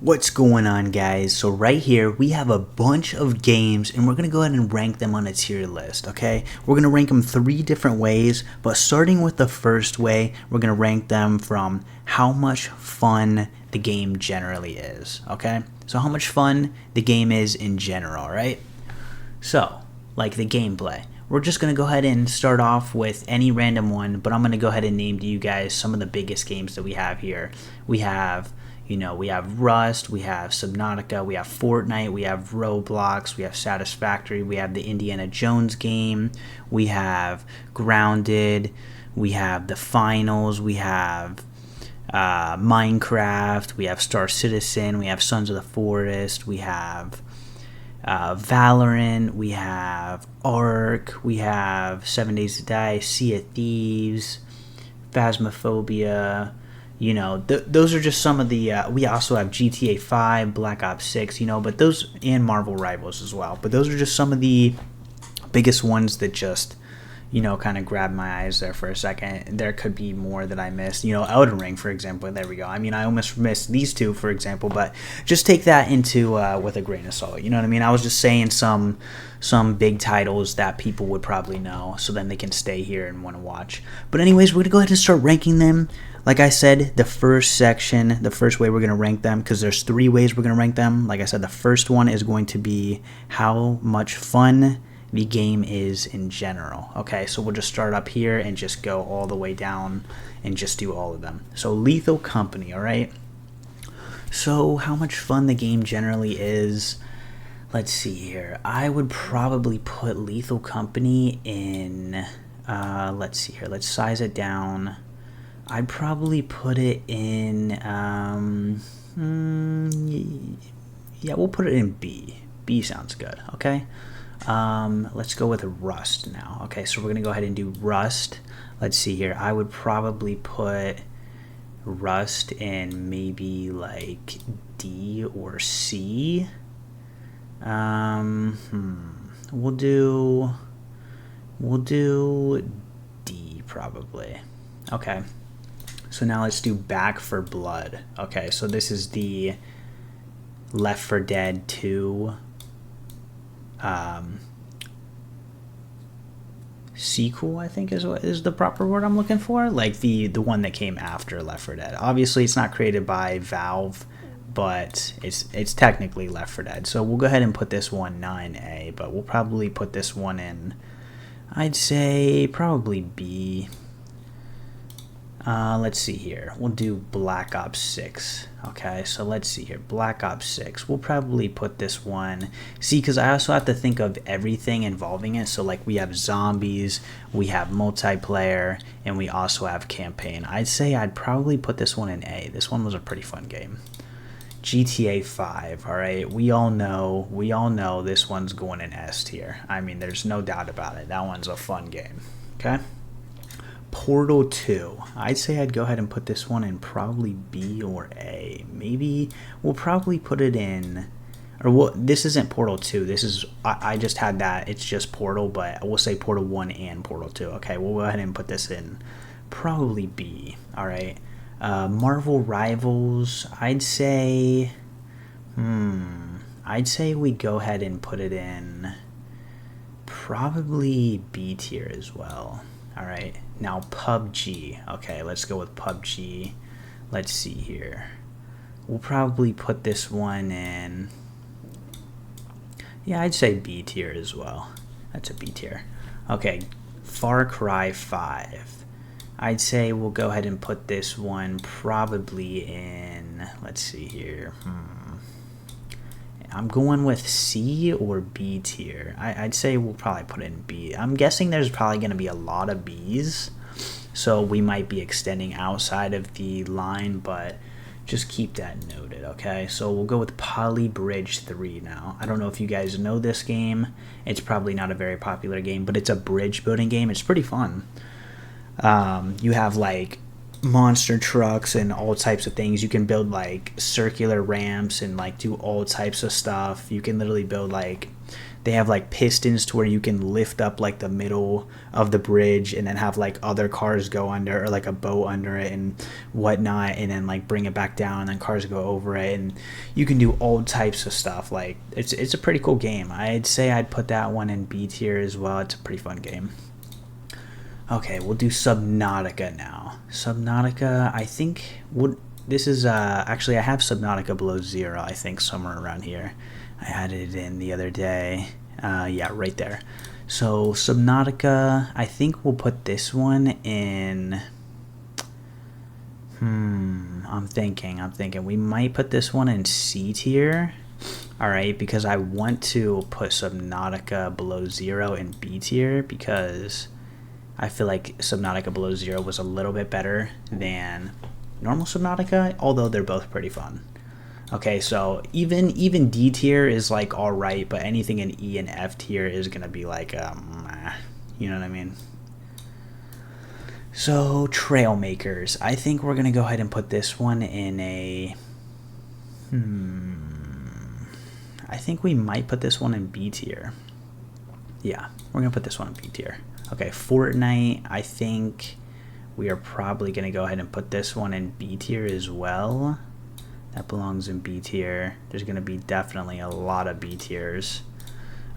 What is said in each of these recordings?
What's going on, guys? So right here we have a bunch of games and we're going to go ahead and rank them on a tier list, okay? We're going to rank them 3 different ways, but starting with the first way, we're going to rank them from how much fun the game generally is, okay? So how much fun the game is in general, right? So, like the gameplay. We're just going to go ahead and start off with any random one, but I'm going to go ahead and name to you guys some of the biggest games that we have here. We have Rust, we have Subnautica, we have Fortnite, we have Roblox, we have Satisfactory, we have the Indiana Jones game, we have Grounded, we have The Finals, we have Minecraft, we have Star Citizen, we have Sons of the Forest, we have Valorant, we have Ark, we have 7 Days to Die, Sea of Thieves, Phasmophobia. Those are just some of the. We also have GTA 5, Black Ops 6, but those, and Marvel Rivals as well. But those are just some of the biggest ones that just, kind of grabbed my eyes there for a second. There could be more that I missed. Elden Ring, for example. There we go. I almost missed these two, for example, but just take that into with a grain of salt. You know what I mean? I was just saying some big titles that people would probably know, so then they can stay here and want to watch. But anyways, we're gonna go ahead and start ranking them. Like I said, the first way we're going to rank them, because there's 3 ways we're going to rank them. Like I said, the first one is going to be how much fun the game is in general. Okay, so we'll just start up here and just go all the way down and just do all of them. So Lethal Company, all right? So how much fun the game generally is. Let's see here. I would probably put Lethal Company in, let's see here. Let's size it down. I'd probably put it in, we'll put it in B. B sounds good, okay? Let's go with Rust now. Okay, so we're going to go ahead and do Rust. Let's see here. I would probably put Rust in maybe like D or C. We'll do D probably. Okay. So now let's do Back 4 Blood. Okay, so this is the Left 4 Dead 2 sequel, I think is the proper word I'm looking for. Like the one that came after Left 4 Dead. Obviously, it's not created by Valve, but it's technically Left 4 Dead. So we'll go ahead and put this one 9A, but we'll probably put this one in, I'd say, probably B. Let's see here. We'll do Black Ops 6. Okay, so let's see here. Black Ops 6. We'll probably put this one. See, because I also have to think of everything involving it. So, like, we have zombies, we have multiplayer, and we also have campaign. I'd say I'd probably put this one in A. This one was a pretty fun game. GTA 5. All right, we all know this one's going in S tier. There's no doubt about it. That one's a fun game. Okay. Portal 2. I'd say I'd go ahead and put this one in probably B or A. Maybe we'll probably put it in, this isn't Portal 2. This is, I just had that. It's just Portal, but we'll say Portal 1 and Portal 2. Okay, we'll go ahead and put this in probably B. All right. Marvel Rivals. I'd say we'd go ahead and put it in probably B tier as well. All right. Now PUBG. Okay, let's go with PUBG. Let's see here. We'll probably put this one in, I'd say B tier as well. That's a B tier. Okay, Far Cry 5. I'd say we'll go ahead and put this one probably in, let's see here. I'm going with C or B tier. I'd say we'll probably put it in B. I'm guessing there's probably going to be a lot of Bs, so we might be extending outside of the line, but just keep that noted, okay? So we'll go with Poly Bridge 3 now. I don't know if you guys know this game. It's probably not a very popular game, but it's a bridge building game. It's pretty fun. You have like monster trucks and all types of things. You can build like circular ramps and like do all types of stuff. You can literally build like They have like pistons to where you can lift up like the middle of the bridge and then have like other cars go under, or like a boat under it and whatnot, and then like bring it back down and then cars go over it, and you can do all types of stuff. Like it's a pretty cool game. I'd say I'd put that one in B tier as well. It's a pretty fun game. Okay, we'll do Subnautica now. Subnautica, I think this is actually I have Subnautica Below Zero, I think, somewhere around here. I added it in the other day. Yeah, right there. So Subnautica, I think we'll put this one in. I'm thinking. We might put this one in C tier. All right, because I want to put Subnautica Below Zero in B tier because I feel like Subnautica Below Zero was a little bit better than normal Subnautica, although they're both pretty fun. Okay, so even D tier is like all right, but anything in E and F tier is gonna be like you know what I mean. So Trailmakers, I think we're gonna go ahead and put this one in a I think we might put this one in B tier. Yeah, we're gonna put this one in B tier. Okay, Fortnite, I think we are probably gonna go ahead and put this one in B tier as well. That belongs in B tier. There's going to be definitely a lot of B tiers.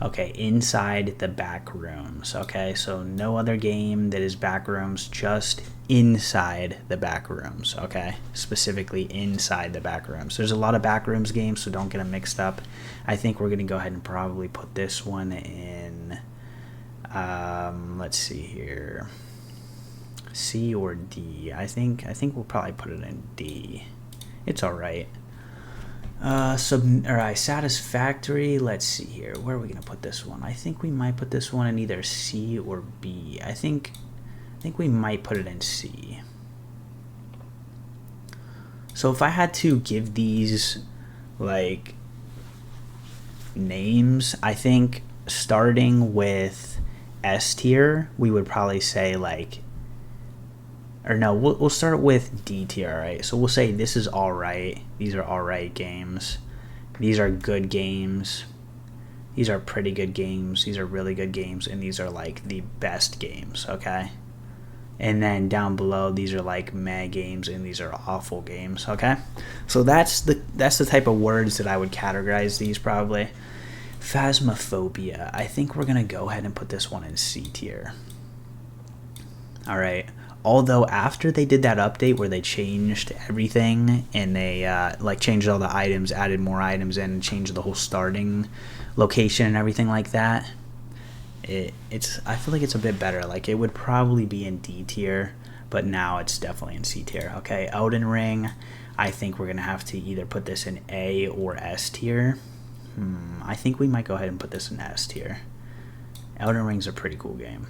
Okay, Inside the Backrooms. Okay, so no other game that is Backrooms, just inside the Backrooms. Okay, specifically inside the Backrooms. There's a lot of Backrooms games, so don't get them mixed up. I think we're going to go ahead and probably put this one in, let's see here, C or D. I think we'll probably put it in D. It's all right. Satisfactory. Let's see here. Where are we gonna put this one? I think we might put this one in either C or B. I think we might put it in C. So if I had to give these like names, I think starting with S tier, we would probably say like. Or no, we'll start with D tier, alright? So we'll say this is alright. These are alright games. These are good games. These are pretty good games. These are really good games. And these are like the best games, okay? And then down below, these are like meh games and these are awful games, okay? So that's the type of words that I would categorize these probably. Phasmophobia. I think we're going to go ahead and put this one in C tier. Alright. Although after they did that update where they changed everything and they like changed all the items, added more items in, and changed the whole starting location and everything like that, I feel like it's a bit better. Like it would probably be in D tier, but now it's definitely in C tier. Okay, Elden Ring, I think we're gonna have to either put this in A or S tier. I think we might go ahead and put this in S tier. Elden Ring's a pretty cool game.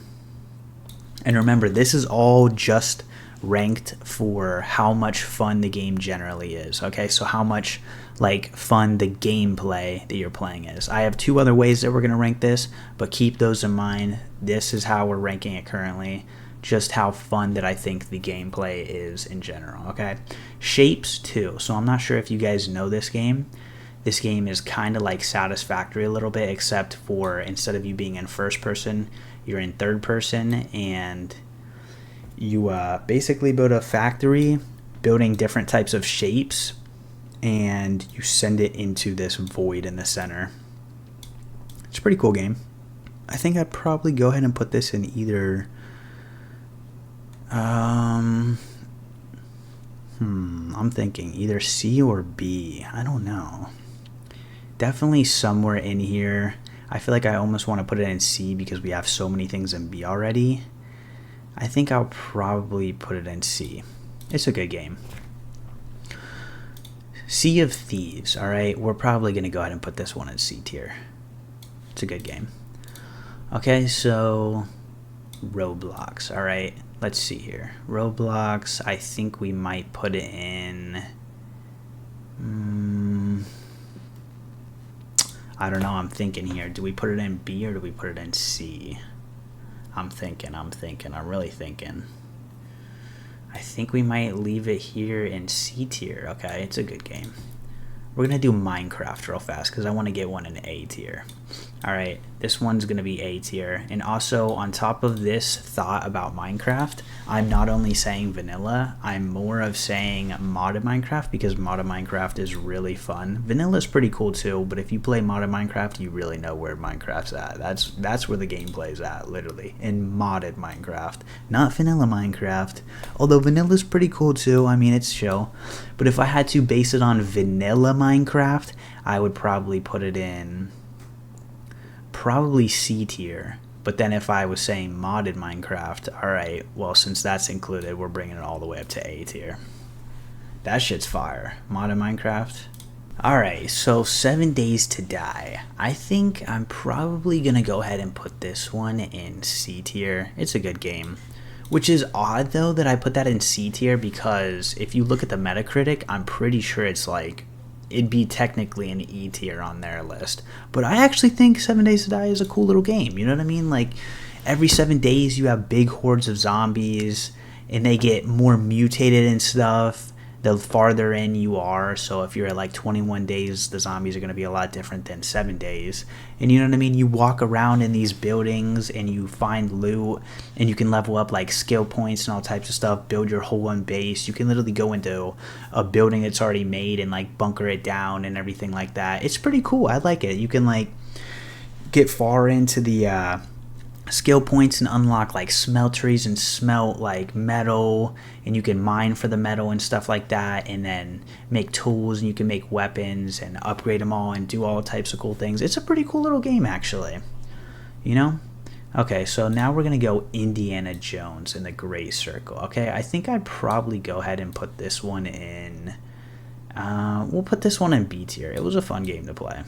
And remember, this is all just ranked for how much fun the game generally is, okay? So how much, like, fun the gameplay that you're playing is. I have two other ways that we're going to rank this, but keep those in mind. This is how we're ranking it currently, just how fun that I think the gameplay is in general, okay? Shapes, too. So I'm not sure if you guys know this game. This game is kind of like Satisfactory a little bit, except for instead of you being in first person, you're in third person, and you basically build a factory building different types of shapes, and you send it into this void in the center. It's a pretty cool game. I think I'd probably go ahead and put this in either I'm thinking either C or B. I don't know. Definitely somewhere in here. I feel like I almost want to put it in C because we have so many things in B already. I think I'll probably put it in C. It's a good game. Sea of Thieves, alright? We're probably going to go ahead and put this one in C tier. It's a good game. Okay, so Roblox, alright? Let's see here. Roblox, I think we might put it in... I don't know, I'm thinking here. Do we put it in B or do we put it in C? I'm really thinking. I think we might leave it here in C tier. Okay, it's a good game. We're going to do Minecraft real fast because I want to get one in A tier. Alright, this one's going to be A tier. And also, on top of this thought about Minecraft, I'm not only saying vanilla, I'm more of saying modded Minecraft, because modded Minecraft is really fun. Vanilla is pretty cool too, but if you play modded Minecraft, you really know where Minecraft's at. That's where the gameplay's at, literally, in modded Minecraft. Not vanilla Minecraft, although vanilla's pretty cool too, I mean, it's chill. But if I had to base it on vanilla Minecraft, I would probably put it in probably C tier. But then if I was saying modded Minecraft, alright, well, since that's included, we're bringing it all the way up to A tier. That shit's fire. Modded Minecraft. Alright, so 7 Days to Die. I think I'm probably gonna go ahead and put this one in C tier. It's a good game. Which is odd, though, that I put that in C tier, because if you look at the Metacritic, I'm pretty sure it's like, it'd be technically an E tier on their list. But I actually think 7 Days to Die is a cool little game. You know what I mean? Like, every 7 days you have big hordes of zombies, and they get more mutated and stuff the farther in you are. So if you're at like 21 days, the zombies are going to be a lot different than 7 days. And you know what I mean? You walk around in these buildings and you find loot, and you can level up like skill points and all types of stuff, build your whole one base. You can literally go into a building that's already made and like bunker it down and everything like that. It's pretty cool. I like it. You can like get far into the skill points and unlock like smelteries and smelt like metal, and you can mine for the metal and stuff like that, and then make tools, and you can make weapons and upgrade them all and do all types of cool things. It's a pretty cool little game, actually, you know. Okay, so now we're gonna go Indiana Jones in the Great Circle. Okay, I think I'd probably go ahead and put this one in we'll put this one in B tier. It was a fun game to play.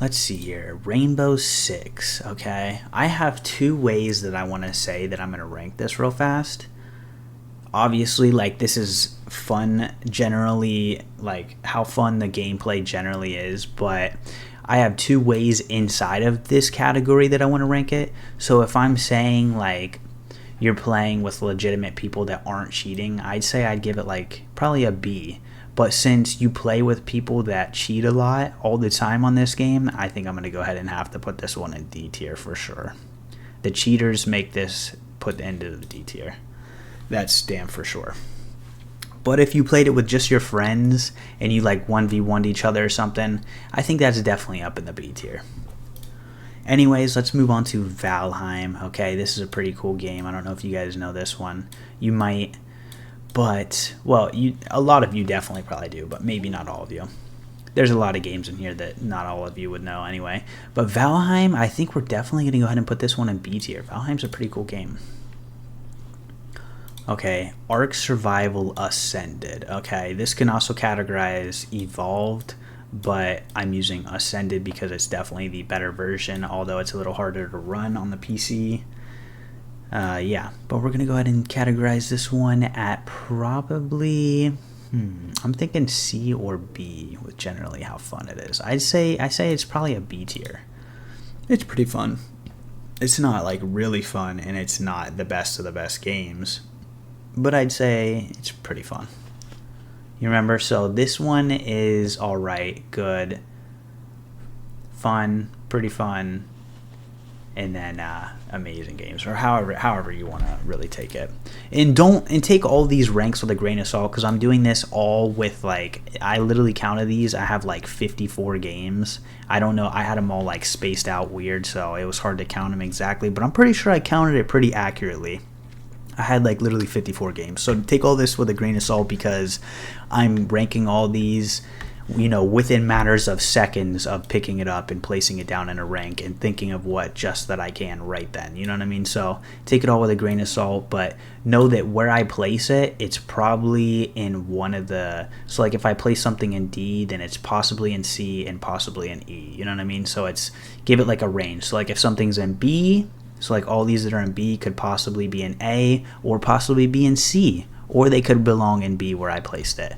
Let's see here. Rainbow Six. Okay. I have 2 ways that I want to say that I'm going to rank this real fast. Obviously, like, this is fun generally, like, how fun the gameplay generally is, but I have 2 ways inside of this category that I want to rank it. So if I'm saying, like, you're playing with legitimate people that aren't cheating, I'd say I'd give it, like, probably a B. But since you play with people that cheat a lot all the time on this game, I think I'm going to go ahead and have to put this one in D tier for sure. The cheaters make this put into the D tier. That's damn for sure. But if you played it with just your friends and you like 1v1'd each other or something, I think that's definitely up in the B tier. Anyways, let's move on to Valheim. Okay, this is a pretty cool game. I don't know if you guys know this one. You might... But, well, a lot of you definitely probably do, but maybe not all of you. There's a lot of games in here that not all of you would know anyway. But Valheim, I think we're definitely going to go ahead and put this one in B tier. Valheim's a pretty cool game. Okay, Ark Survival Ascended. Okay, this can also categorize Evolved, but I'm using Ascended because it's definitely the better version, although it's a little harder to run on the PC. Yeah, but we're going to go ahead and categorize this one at probably, I'm thinking C or B with generally how fun it is. I say it's probably a B tier. It's pretty fun. It's not like really fun, and it's not the best of the best games, but I'd say it's pretty fun. You remember? So this one is alright, good, fun, pretty fun, and then amazing games, or however you want to really take it. And take all these ranks with a grain of salt, because I'm doing this all with, like, I literally counted these. I have like 54 games. I don't know, I had them all like spaced out weird, so it was hard to count them exactly, but I'm pretty sure I counted it pretty accurately. I had like literally 54 games. So take all this with a grain of salt, because I'm ranking all these, you know, within matters of seconds of picking it up and placing it down in a rank and thinking of what just that I can right then. You know what I mean? So take it all with a grain of salt, but know that where I place it, it's probably in one of the... So like if I place something in D, then it's possibly in C and possibly in E. You know what I mean? So it's... Give it like a range. So like if something's in B, so like all these that are in B could possibly be in A or possibly be in C, or they could belong in B where I placed it.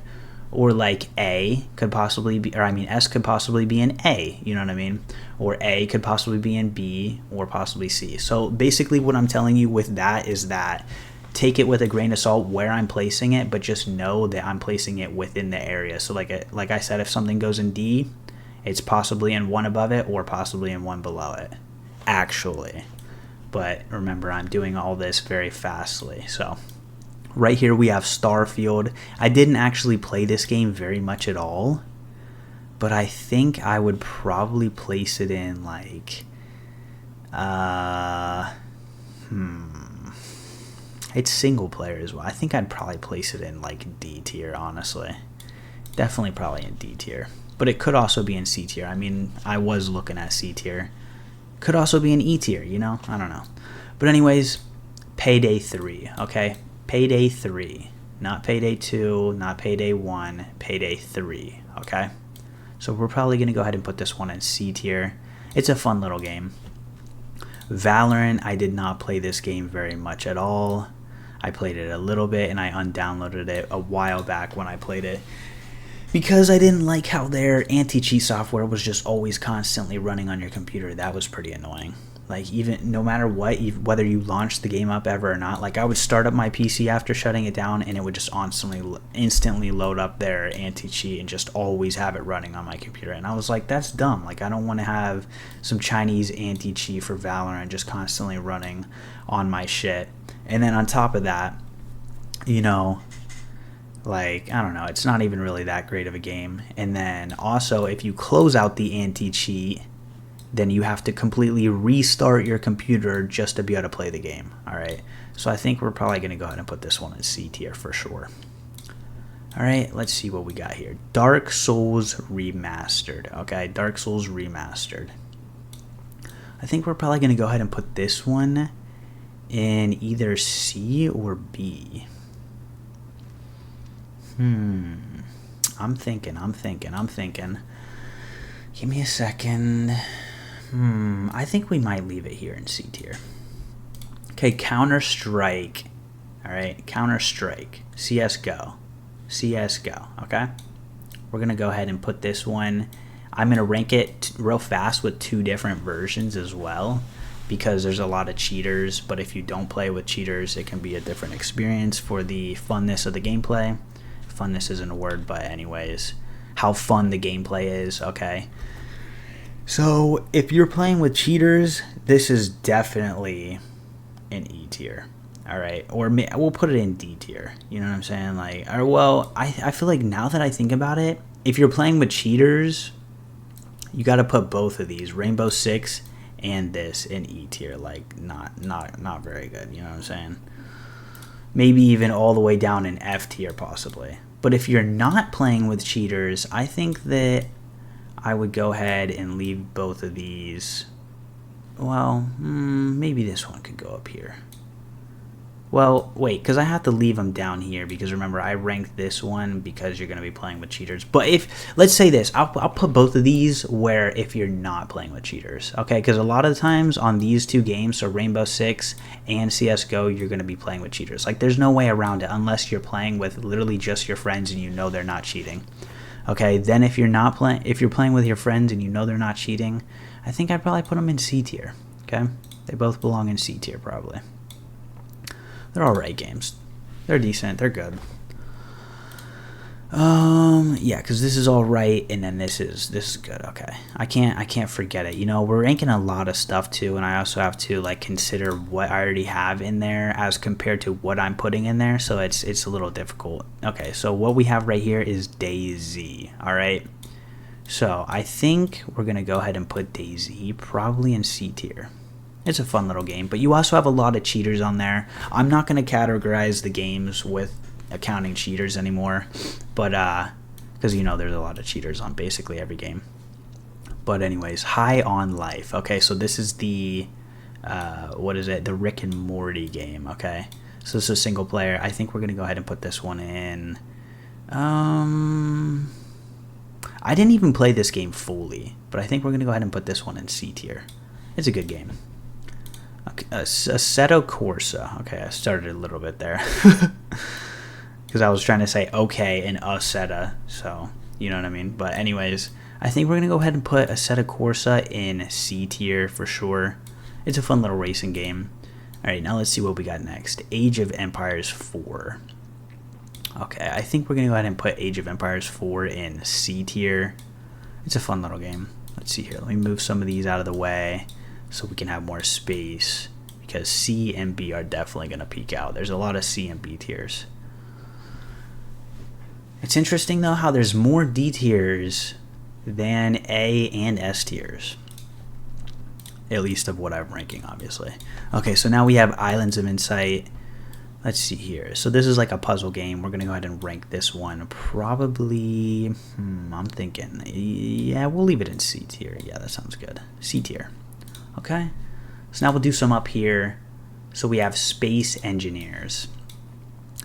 Or like A could possibly be, or I mean S could possibly be in A, you know what I mean? Or A could possibly be in B or possibly C. So basically what I'm telling you with that is that take it with a grain of salt where I'm placing it, but just know that I'm placing it within the area. So like I said, if something goes in D, It's possibly in one above it or possibly in one below it, actually. But remember, I'm doing all this very fastly. So right here we have Starfield. I didn't actually play this game very much at all, but I think I would probably place it in like, it's single player as well. I think I'd probably place it in like D tier, honestly. Definitely probably in D tier. But it could also be in C tier. I mean, I was looking at C tier. Could also be in E tier, you know? I don't know. But anyways, Payday 3, okay? Payday 3. Not Payday 2, not Payday 1, Payday 3, okay? So we're probably going to go ahead and put this one in C tier. It's a fun little game. Valorant, I did not play this game very much at all. I played it a little bit, and I undownloaded it a while back when I played it, because I didn't like how their anti-cheat software was just always constantly running on your computer. That was pretty annoying. Like, even no matter what, whether you launched the game up ever or not, like I would start up my PC after shutting it down, and it would just instantly load up their anti-cheat and just always have it running on my computer. And I was like, that's dumb. Like, I don't want to have some Chinese anti-cheat for Valorant just constantly running on my shit. And then on top of that, you know, like, I don't know, it's not even really that great of a game. And then also, if you close out the anti-cheat, then you have to completely restart your computer just to be able to play the game. All right, so I think we're probably going to go ahead and put this one in C tier for sure. All right, let's see what we got here. Dark Souls Remastered. Okay, Dark Souls Remastered. I think we're probably going to go ahead and put this one in either C or B. I'm thinking. Give me a second. I think we might leave it here in C tier. Okay, Counter-Strike. All right, Counter-Strike. CSGO. Okay? We're going to go ahead and put this one. I'm going to rank it real fast with 2 different versions as well, because there's a lot of cheaters, but if you don't play with cheaters, it can be a different experience for the funness of the gameplay. Funness isn't a word, but anyways, how fun the gameplay is, okay? So if you're playing with cheaters, this is definitely an E tier, all right? Or we'll put it in D tier, you know what I'm saying? Like, or, well, I feel like now that I think about it, if you're playing with cheaters, you got to put both of these, Rainbow Six and this, in E tier. Like, not very good, you know what I'm saying? Maybe even all the way down in F tier possibly. But if you're not playing with cheaters, I think that I would go ahead and leave both of these. Well, maybe this one could go up here. Well, wait, because I have to leave them down here, because remember, I ranked this one because you're going to be playing with cheaters. But if, let's say this, I'll put both of these where if you're not playing with cheaters, okay? Because a lot of the times on these 2 games, so Rainbow Six and CSGO, you're going to be playing with cheaters. Like, there's no way around it unless you're playing with literally just your friends and you know they're not cheating. Okay, then if you're playing with your friends and you know they're not cheating, I think I'd probably put them in C tier, okay? They both belong in C tier probably. They're alright games. They're decent. They're good. Yeah, because this is alright, and then this is good. Okay, I can't forget it. You know, we're ranking a lot of stuff too, and I also have to like consider what I already have in there as compared to what I'm putting in there. So it's a little difficult. Okay, so what we have right here is DayZ. All right. So I think we're gonna go ahead and put DayZ probably in C tier. It's a fun little game, but you also have a lot of cheaters on there. I'm not going to categorize the games with accounting cheaters anymore, but because you know there's a lot of cheaters on basically every game. But anyways, High on Life. Okay, so this is the what is it? The Rick and Morty game. Okay, so this is single player. I think we're going to go ahead and put this one in. I didn't even play this game fully, but I think we're going to go ahead and put this one in C tier. It's a good game. Okay, Assetto Corsa. Okay, I started a little bit there. Because I was trying to say okay and Assetto, so you know what I mean. But anyways, I think we're going to go ahead and put Assetto Corsa in C tier for sure. It's a fun little racing game. Alright, now let's see what we got next. Age of Empires 4. Okay, I think we're going to go ahead and put Age of Empires 4 in C tier. It's a fun little game. Let's see here. Let me move some of these out of the way so we can have more space, because C and B are definitely going to peak out. There's a lot of C and B tiers. It's interesting, though, how there's more D tiers than A and S tiers. At least of what I'm ranking, obviously. Okay, so now we have Islands of Insight. Let's see here. So this is like a puzzle game. We're going to go ahead and rank this one. Probably, I'm thinking, yeah, we'll leave it in C tier. Yeah, that sounds good. C tier. Okay. So now we'll do some up here. So we have Space Engineers.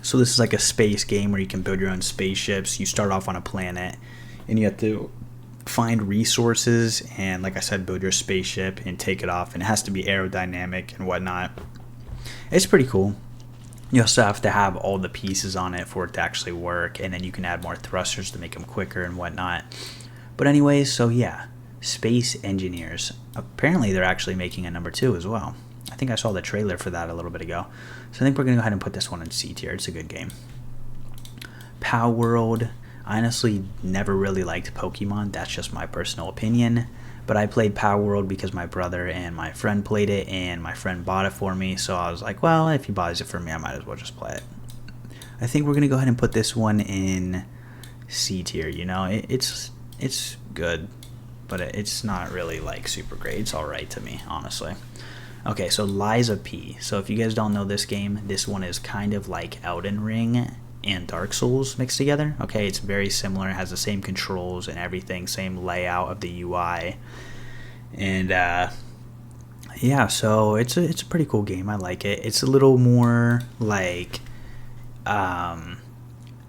So this is like a space game where you can build your own spaceships. You start off on a planet, and you have to find resources and, like I said, build your spaceship and take it off. And it has to be aerodynamic and whatnot. It's pretty cool. You also have to have all the pieces on it for it to actually work, and then you can add more thrusters to make them quicker and whatnot. But anyways, so yeah, Space Engineers. Apparently they're actually making a number 2 as well. I think I saw the trailer for that a little bit ago. So I think we're going to go ahead and put this one in C tier. It's a good game. Palworld. I honestly never really liked Pokemon. That's just my personal opinion. But I played Palworld because my brother and my friend played it, and my friend bought it for me. So I was like, well, if he buys it for me, I might as well just play it. I think we're going to go ahead and put this one in C tier. You know, it's good, but it's not really like super great. It's alright to me, honestly. Okay, so Lies of P. So if you guys don't know this game, this one is kind of like Elden Ring and Dark Souls mixed together. Okay, it's very similar. It has the same controls and everything, same layout of the UI. And yeah, so it's a pretty cool game. I like it. It's a little more like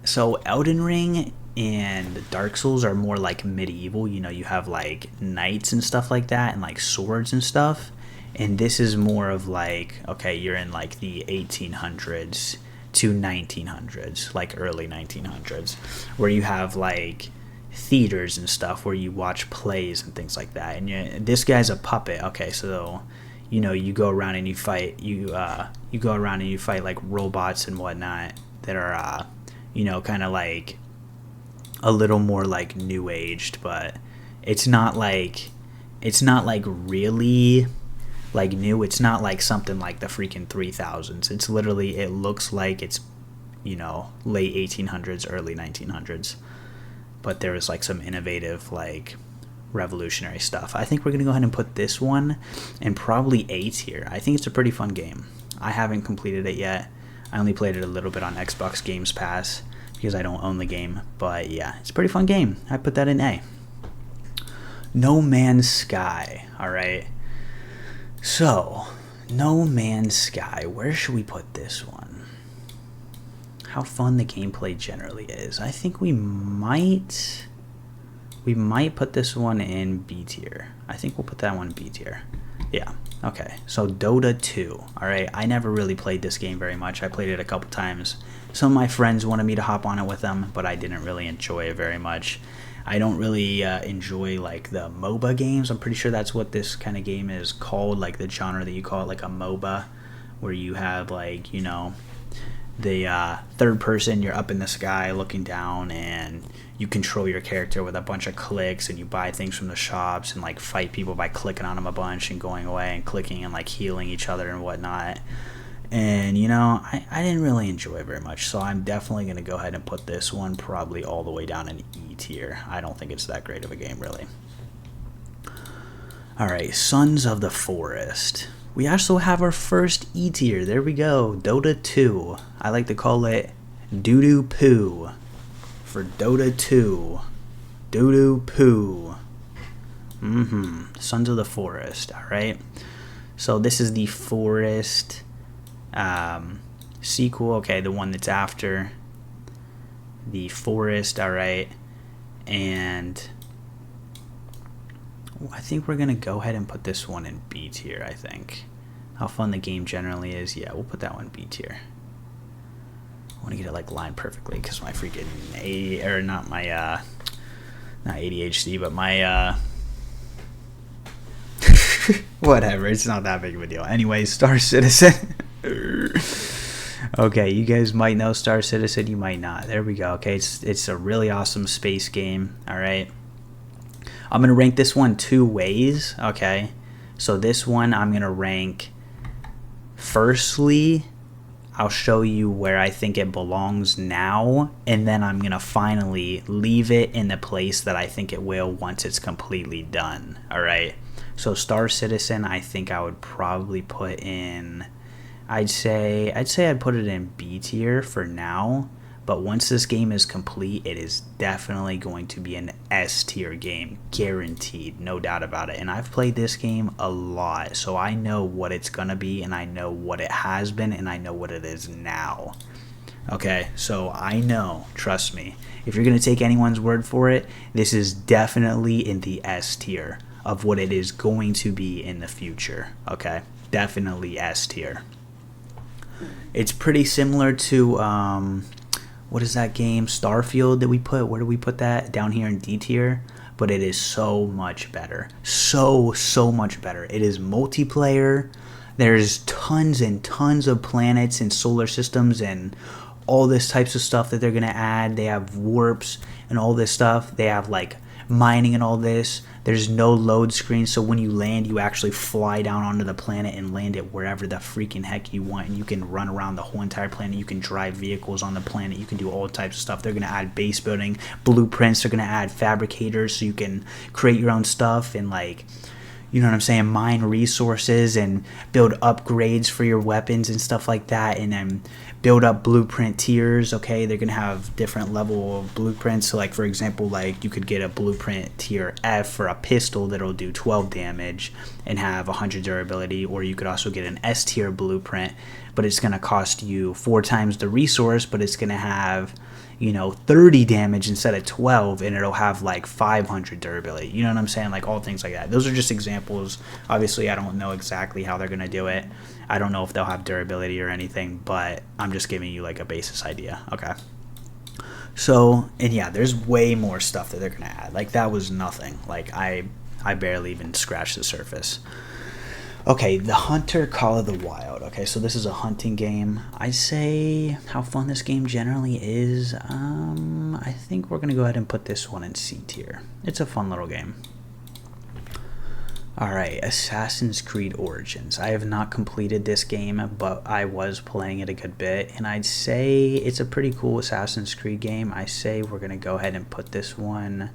so Elden Ring and Dark Souls are more like medieval. You know, you have like knights and stuff like that, and like swords and stuff. And this is more of like, okay, you're in like the 1800s to 1900s, like early 1900s, where you have like theaters and stuff where you watch plays and things like that. And this guy's a puppet. Okay, so you know, you go around and you fight. You go around and you fight like robots and whatnot that are you know, kind of like a little more like new aged, but it's not like really like new. It's not like something like the freaking 3000s. It's literally, it looks like it's, you know, late 1800s, early 1900s, but there was like some innovative, like revolutionary stuff. I think we're gonna go ahead and put this one in probably A tier. I think it's a pretty fun game. I haven't completed it yet. I only played it a little bit on Xbox Games Pass because I don't own the game, but yeah, it's a pretty fun game. I put that in A. No Man's Sky. All right. So, No Man's Sky, where should we put this one? How fun the gameplay generally is. I think we might put this one in B tier. I think we'll put that one in B tier. Yeah, okay. So Dota 2. Alright, I never really played this game very much. I played it a couple times. Some of my friends wanted me to hop on it with them, but I didn't really enjoy it very much. I don't really enjoy like the MOBA games. I'm pretty sure that's what this kind of game is called, like the genre that you call it, like a MOBA, where you have like, you know, the third person, you're up in the sky looking down, and you control your character with a bunch of clicks, and you buy things from the shops and like fight people by clicking on them a bunch and going away and clicking and like healing each other and whatnot. And, you know, I didn't really enjoy it very much, so I'm definitely going to go ahead and put this one probably all the way down in E tier. I don't think it's that great of a game, really. Alright, Sons of the Forest. We also have our first E tier. There we go. Dota 2. I like to call it Doo-Doo Poo for Dota 2. Doo-Doo Poo. Sons of the Forest. Alright. So this is the Forest sequel. Okay, the one that's after the Forest. Alright. And I think we're going to go ahead and put this one in B tier, I think. How fun the game generally is. Yeah, we'll put that one in B tier. I want to get it like lined perfectly because my freaking not ADHD, but my whatever, it's not that big of a deal. Anyway, Star Citizen. Okay, you guys might know Star Citizen, you might not. There we go. Okay, it's a really awesome space game. All right. I'm going to rank this one two ways, okay? So this one I'm going to rank, firstly, I'll show you where I think it belongs now, and then I'm going to finally leave it in the place that I think it will once it's completely done, all right? So Star Citizen, I think I would probably put in, I'd say I'd put it in B tier for now, but once this game is complete, it is definitely going to be an S tier game, guaranteed, no doubt about it. And I've played this game a lot, so I know what it's gonna be, and I know what it has been, and I know what it is now. Okay, so I know, trust me, if you're gonna take anyone's word for it, this is definitely in the S tier of what it is going to be in the future. Okay, definitely S tier. It's pretty similar to what is that game, Starfield, that we put, where do we put that? Down here in D tier. But it is so much better. So much better. It is multiplayer. There's tons and tons of planets and solar systems and all this types of stuff that they're going to add. They have warps and all this stuff. They have like mining and all this. There's no load screen, so when you land, you actually fly down onto the planet and land it wherever the freaking heck you want, and you can run around the whole entire planet. You can drive vehicles on the planet. You can do all types of stuff. They're going to add base building, blueprints. They're going to add fabricators, so you can create your own stuff and, like, you know what I'm saying, mine resources and build upgrades for your weapons and stuff like that, and then build up blueprint tiers. Okay, they're gonna have different level of blueprints. So like, for example, like you could get a blueprint tier F for a pistol that'll do 12 damage and have 100 durability, or you could also get an S tier blueprint, but it's gonna cost you 4 times the resource, but it's gonna have, you know, 30 damage instead of 12, and it'll have like 500 durability. You know what I'm saying? Like, all things like that. Those are just examples. Obviously, I don't know exactly how they're going to do it. I don't know if they'll have durability or anything, but I'm just giving you like a basis idea. Okay. So, and yeah, there's way more stuff that they're going to add. Like, that was nothing. Like, I barely even scratched the surface. Okay, The Hunter Call of the Wild. Okay, so this is a hunting game. I say how fun this game generally is. I think we're going to go ahead and put this one in C tier. It's a fun little game. Alright, Assassin's Creed Origins. I have not completed this game, but I was playing it a good bit, and I'd say it's a pretty cool Assassin's Creed game. I say we're going to go ahead and put this one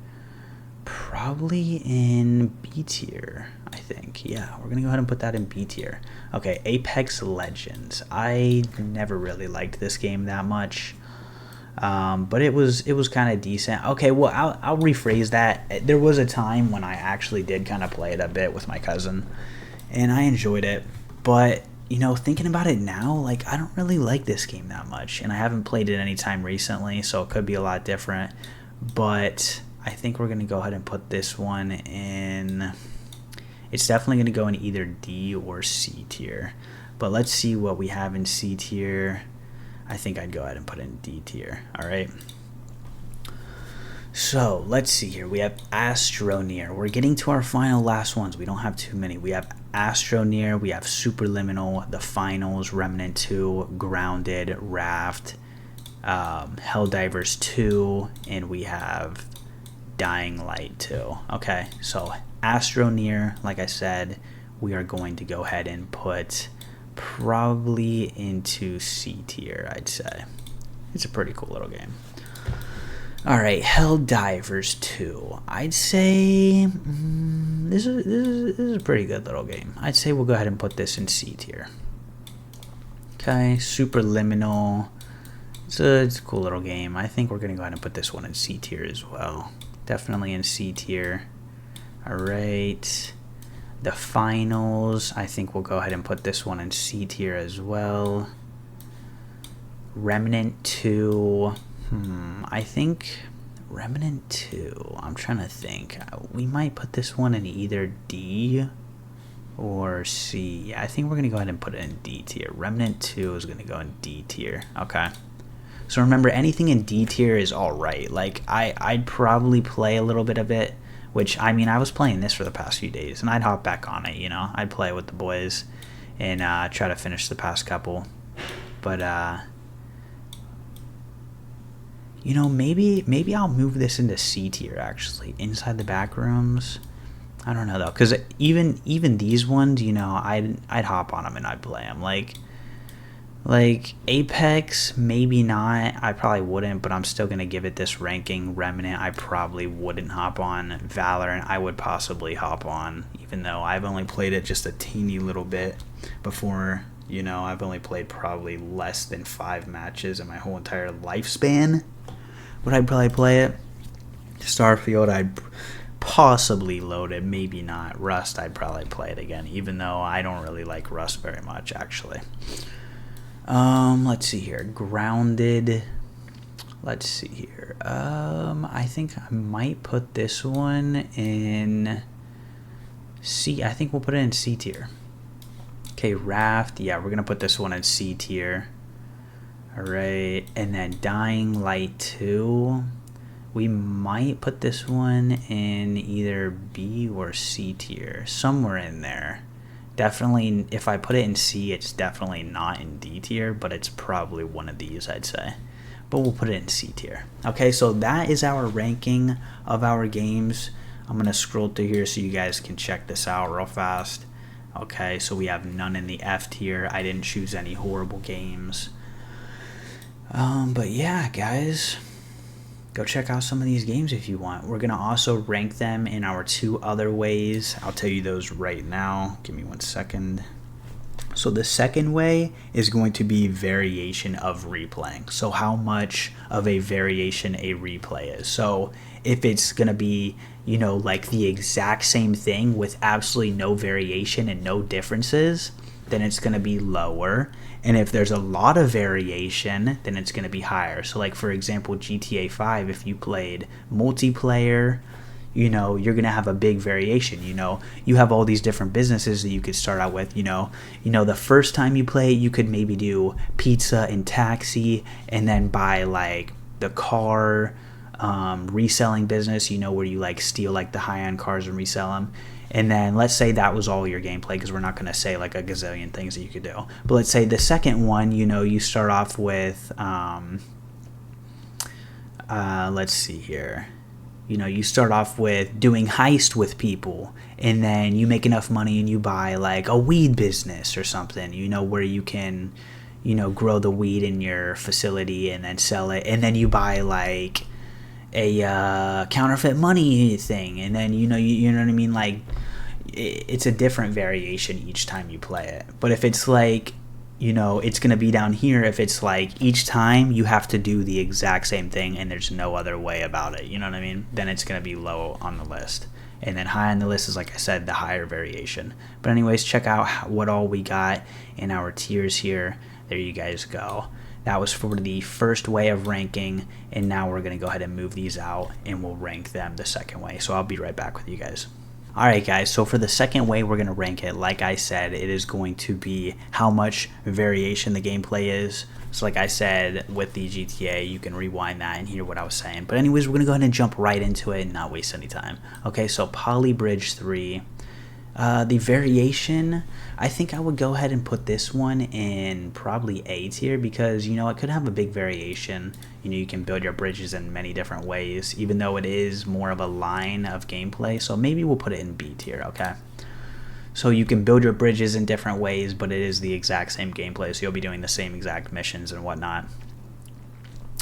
probably in B tier, I think. Yeah, we're gonna go ahead and put that in B tier. Okay, Apex Legends. I never really liked this game that much, but it was kind of decent. Okay, well, I'll rephrase that. There was a time when I actually did kind of play it a bit with my cousin, and I enjoyed it. But you know, thinking about it now, like, I don't really like this game that much, and I haven't played it any time recently, so it could be a lot different. But I think we're going to go ahead and put this one in, it's definitely going to go in either D or C tier. But let's see what we have in C tier. I think I'd go ahead and put it in D tier. All right. So let's see here. We have Astroneer. We're getting to our final last ones. We don't have too many. We have Astroneer. We have Superliminal, The Finals, Remnant 2, Grounded, Raft, Helldivers 2, and we have Dying Light 2. Okay, so Astroneer, like I said, we are going to go ahead and put probably into C tier, I'd say. It's a pretty cool little game. Alright, Helldivers 2. I'd say this is a pretty good little game. I'd say we'll go ahead and put this in C tier. Okay, Superliminal. It's a cool little game. I think we're going to go ahead and put this one in C tier as well. Definitely in C tier. Alright. The Finals. I think we'll go ahead and put this one in C tier as well. Remnant 2. I think Remnant 2. I'm trying to think. We might put this one in either D or C. Yeah, I think we're going to go ahead and put it in D tier. Remnant 2 is going to go in D tier. Okay. So remember, anything in D tier is alright. Like, I'd probably play a little bit of it, which, I mean, I was playing this for the past few days, and I'd hop back on it, you know. I'd play with the boys and try to finish the past couple. But, You know, maybe I'll move this into C tier actually. Inside the Backrooms. I don't know though, because even these ones, you know, I'd hop on them and I'd play them. Like Apex, maybe not. I probably wouldn't, but I'm still gonna give it this ranking. Remnant, I probably wouldn't hop on. Valorant, I would possibly hop on, even though I've only played it just a teeny little bit before. You know, I've only played probably less than 5 matches in my whole entire lifespan. Would I probably play it? Starfield, I'd possibly load it, maybe not. Rust, I'd probably play it again, even though I don't really like Rust very much, actually. Let's see here. Grounded. Let's see here. I think I might put this one in C. I think we'll put it in C tier. Okay, Raft. Yeah, we're gonna put this one in C tier. Alright, and then Dying Light 2. We might put this one in either B or C tier. Somewhere in there. Definitely, if I put it in C, it's definitely not in D tier, but it's probably one of these, I'd say. But we'll put it in C tier. Okay, so that is our ranking of our games. I'm going to scroll through here so you guys can check this out real fast. Okay, so we have none in the F tier. I didn't choose any horrible games. But yeah, guys, go check out some of these games if you want. We're going to also rank them in our 2 other ways. I'll tell you those right now. Give me 1 second. So the second way is going to be variation of replaying. So how much of a variation a replay is. So if it's going to be, you know, like the exact same thing with absolutely no variation and no differences, then it's going to be lower. And if there's a lot of variation, then it's going to be higher. So like, for example, GTA 5, if you played multiplayer, you know, you're going to have a big variation. You know, you have all these different businesses that you could start out with. You know, the first time you play, you could maybe do pizza and taxi, and then buy like the car reselling business, you know, where you like steal like the high-end cars and resell them. And then let's say that was all your gameplay, because we're not going to say like a gazillion things that you could do. But let's say the second one, you know, you start off with, let's see here. You know, you start off with doing heist with people, and then you make enough money and you buy like a weed business or something, you know, where you can, you know, grow the weed in your facility and then sell it. And then you buy like a counterfeit money thing, and then you know what I mean, like it's a different variation each time you play it. But if it's like, you know, it's gonna be down here if it's like each time you have to do the exact same thing and there's no other way about it, you know what I mean, then it's gonna be low on the list. And then high on the list is, like I said, the higher variation. But anyways, check out what all we got in our tiers here. There you guys go. That was for the first way of ranking, and now we're going to go ahead and move these out, and we'll rank them the second way. So I'll be right back with you guys. Alright guys, so for the second way we're going to rank it, like I said, it is going to be how much variation the gameplay is. So like I said, with the GTA, you can rewind that and hear what I was saying. But anyways, we're going to go ahead and jump right into it and not waste any time. Okay, so Poly Bridge 3. The variation, I think I would go ahead and put this one in probably A tier, because, you know, it could have a big variation. You know, you can build your bridges in many different ways, even though it is more of a line of gameplay. So maybe we'll put it in B tier, okay? So you can build your bridges in different ways, but it is the exact same gameplay, so you'll be doing the same exact missions and whatnot.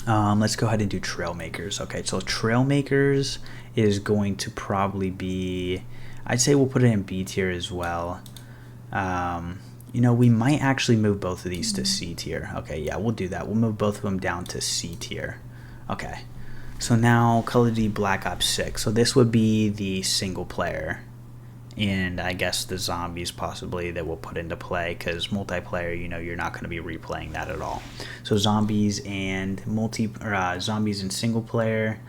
Let's go ahead and do Trailmakers. Okay, so Trailmakers is going to probably be, I'd say we'll put it in B tier as well. You know, we might actually move both of these to C tier. Okay, yeah, we'll do that. We'll move both of them down to C tier. Okay, so now Call of Duty Black Ops 6. So this would be the single player, and I guess the zombies possibly that we'll put into play, because multiplayer, you know, you're not going to be replaying that at all. So zombies and zombies and single player,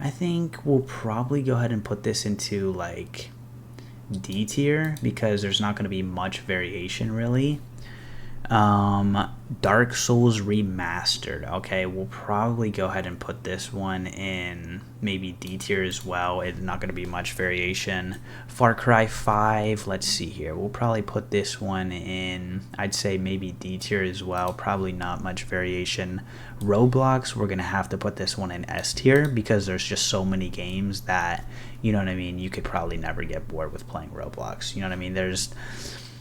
I think we'll probably go ahead and put this into like D tier, because there's not going to be much variation really. Dark Souls Remastered. Okay, we'll probably go ahead and put this one in maybe D tier as well. It's not going to be much variation. Far Cry 5, let's see here. We'll probably put this one in, I'd say maybe D tier as well. Probably not much variation. Roblox, we're going to have to put this one in S tier because there's just so many games that, you know what I mean, you could probably never get bored with playing Roblox. You know what I mean? There's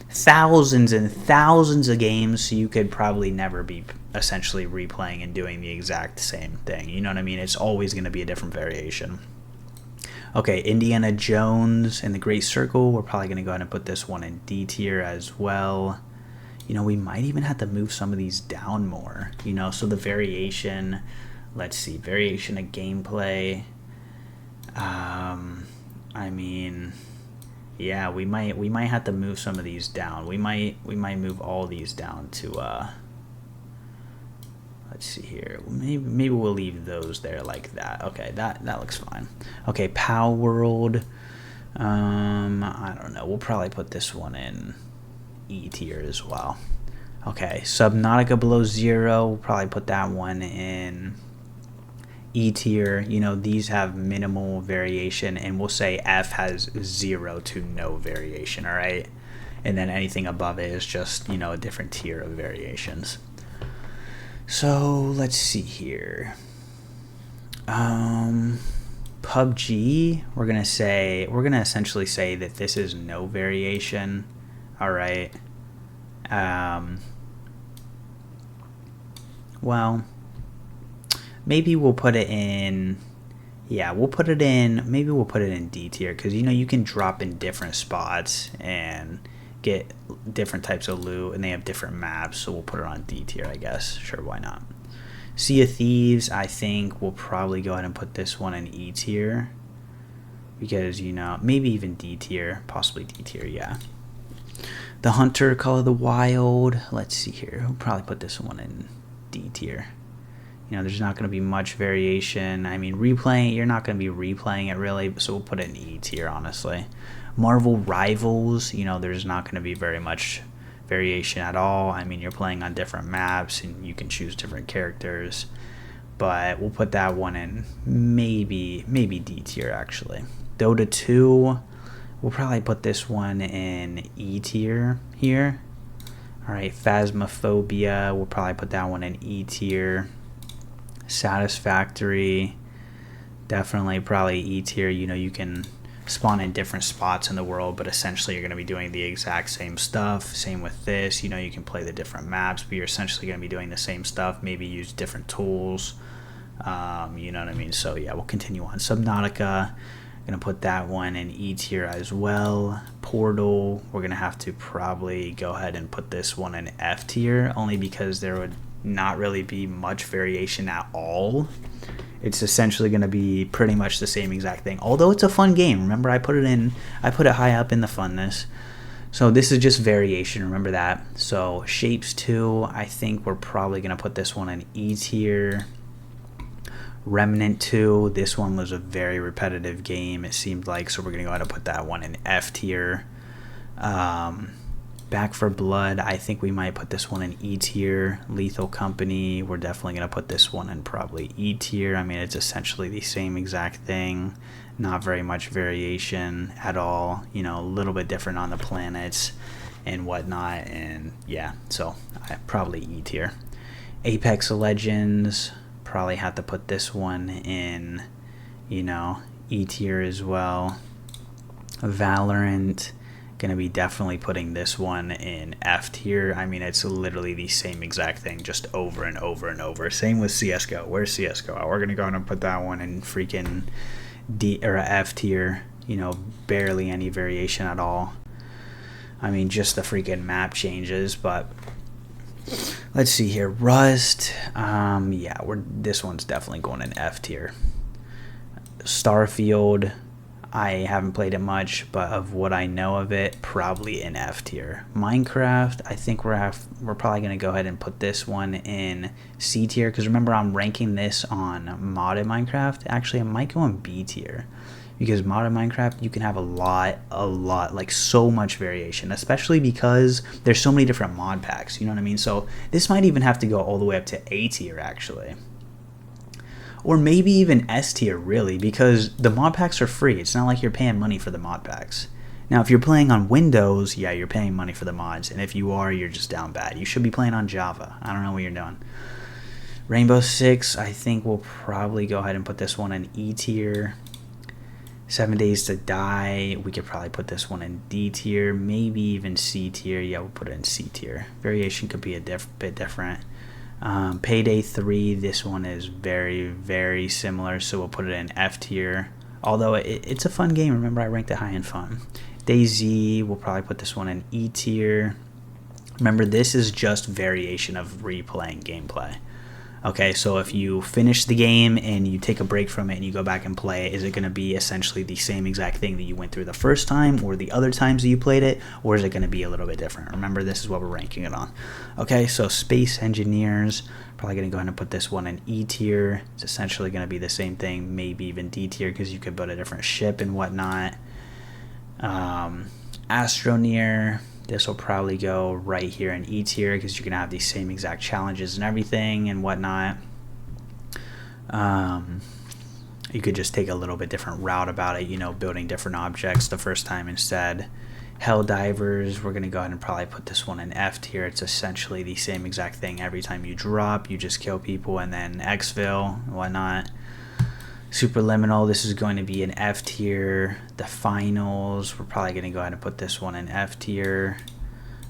thousands and thousands of games, so you could probably never be essentially replaying and doing the exact same thing. You know what I mean? It's always going to be a different variation. Okay, Indiana Jones and the Great Circle. We're probably going to go ahead and put this one in D tier as well. You know, we might even have to move some of these down more. You know, so the variation, let's see, variation of gameplay. I mean, yeah, we might have to move some of these down. We might move all these down to let's see here. Maybe we'll leave those there like that. Okay, that looks fine. Okay, Pow World. I don't know. We'll probably put this one in E tier as well. Okay, Subnautica Below Zero. We'll probably put that one in E tier. You know, these have minimal variation, and we'll say F has 0 to no variation. All right, and then anything above it is just, you know, a different tier of variations. So let's see here. PUBG, we're gonna essentially say that this is no variation. All right. Well, maybe we'll put it in. Yeah, maybe we'll put it in D tier because, you know, you can drop in different spots and get different types of loot, and they have different maps, so we'll put it on D tier, I guess. Sure, why not? Sea of Thieves, I think we'll probably go ahead and put this one in E tier because, you know, maybe even D tier, possibly D tier, yeah. The Hunter, Call of the Wild, let's see here. We'll probably put this one in D tier. You know, there's not going to be much variation. I mean, replaying, you're not going to be replaying it really, so we'll put it in E tier, honestly. Marvel Rivals, you know, there's not going to be very much variation at all. I mean, you're playing on different maps and you can choose different characters, but we'll put that one in maybe D tier actually. Dota 2, we'll probably put this one in E tier here. All right, Phasmophobia, we'll probably put that one in E tier. Satisfactory, definitely probably E tier. You know, you can spawn in different spots in the world, but essentially you're going to be doing the exact same stuff. Same with this, you know, you can play the different maps, but you're essentially going to be doing the same stuff, maybe use different tools. You know what I mean? So yeah, we'll continue on. Subnautica, going to put that one in E tier as well. Portal, we're going to have to probably go ahead and put this one in F tier, only because there would not really be much variation at all. It's essentially going to be pretty much the same exact thing, although it's a fun game. Remember, I put it high up in the funness. So this is just variation, remember that. So Shapes 2, I think we're probably going to put this one in E tier. Remnant 2, this one was a very repetitive game, it seemed like, so we're going to go ahead and put that one in F tier. Back 4 Blood, I think we might put this one in E tier. Lethal Company, we're definitely going to put this one in probably E tier. I mean, it's essentially the same exact thing. Not very much variation at all. You know, a little bit different on the planets and whatnot. And yeah, so probably E tier. Apex Legends, probably have to put this one in, you know, E tier as well. Valorant, gonna be definitely putting this one in F tier. I mean, it's literally the same exact thing, just over and over and over. Same with CSGO. Where's CSGO? We're gonna go ahead and put that one in freaking D or F tier. You know, barely any variation at all. I mean, just the freaking map changes. But let's see here. Rust. Yeah, this one's definitely going in F tier. Starfield, I haven't played it much, but of what I know of it, probably in F tier. Minecraft, I think we're probably going to go ahead and put this one in C tier, because remember, I'm ranking this on modded Minecraft. Actually, I might go in B tier, because modern Minecraft, you can have a lot, like so much variation, especially because there's so many different mod packs, you know what I mean? So this might even have to go all the way up to A tier, actually. Or maybe even S tier, really, because the mod packs are free. It's not like you're paying money for the mod packs. Now, if you're playing on Windows, yeah, you're paying money for the mods. And if you are, you're just down bad. You should be playing on Java. I don't know what you're doing. Rainbow Six, I think we'll probably go ahead and put this one in E tier. 7 Days to Die, we could probably put this one in D tier. Maybe even C tier. Yeah, we'll put it in C tier. Variation could be a bit different. Payday 3, this one is very, very similar, so we'll put it in F tier. Although it's a fun game. Remember, I ranked it high in fun. DayZ, we'll probably put this one in E tier. Remember, this is just variation of replaying gameplay. Okay, so if you finish the game and you take a break from it and you go back and play, is it going to be essentially the same exact thing that you went through the first time or the other times that you played it, or is it going to be a little bit different? Remember, this is what we're ranking it on. Okay, so Space Engineers, probably going to go ahead and put this one in E tier. It's essentially going to be the same thing, maybe even D tier, because you could build a different ship and whatnot. Astroneer, this will probably go right here in E tier because you're going to have these same exact challenges and everything and whatnot. You could just take a little bit different route about it, you know, building different objects the first time instead. Helldivers, we're going to go ahead and probably put this one in F tier. It's essentially the same exact thing. Every time you drop, you just kill people, and then Xville and whatnot. Superliminal, this is going to be an F tier. The Finals, we're probably going to go ahead and put this one in F tier.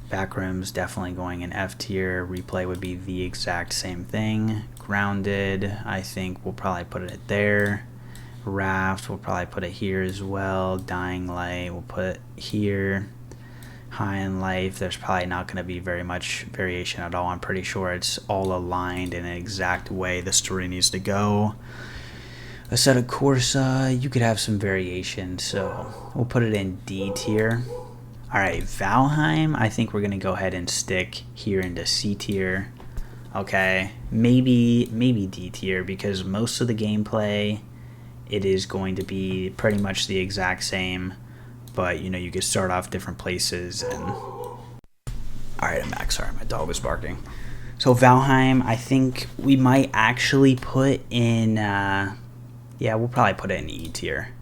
Backrooms, definitely going in F tier. Replay would be the exact same thing. Grounded, I think we'll probably put it there. Raft, we'll probably put it here as well. Dying Light, we'll put it here. High in Life, there's probably not going to be very much variation at all. I'm pretty sure it's all aligned in an exact way the story needs to go. Assetto Corsa, you could have some variation, so we'll put it in D tier. Alright, Valheim, I think we're going to go ahead and stick here into C tier. Okay, maybe D tier, because most of the gameplay, it is going to be pretty much the exact same, but you know, you could start off different places. And alright, I'm back. Sorry, my dog was barking. So Valheim, I think we might actually put in... yeah, we'll probably put it in E tier.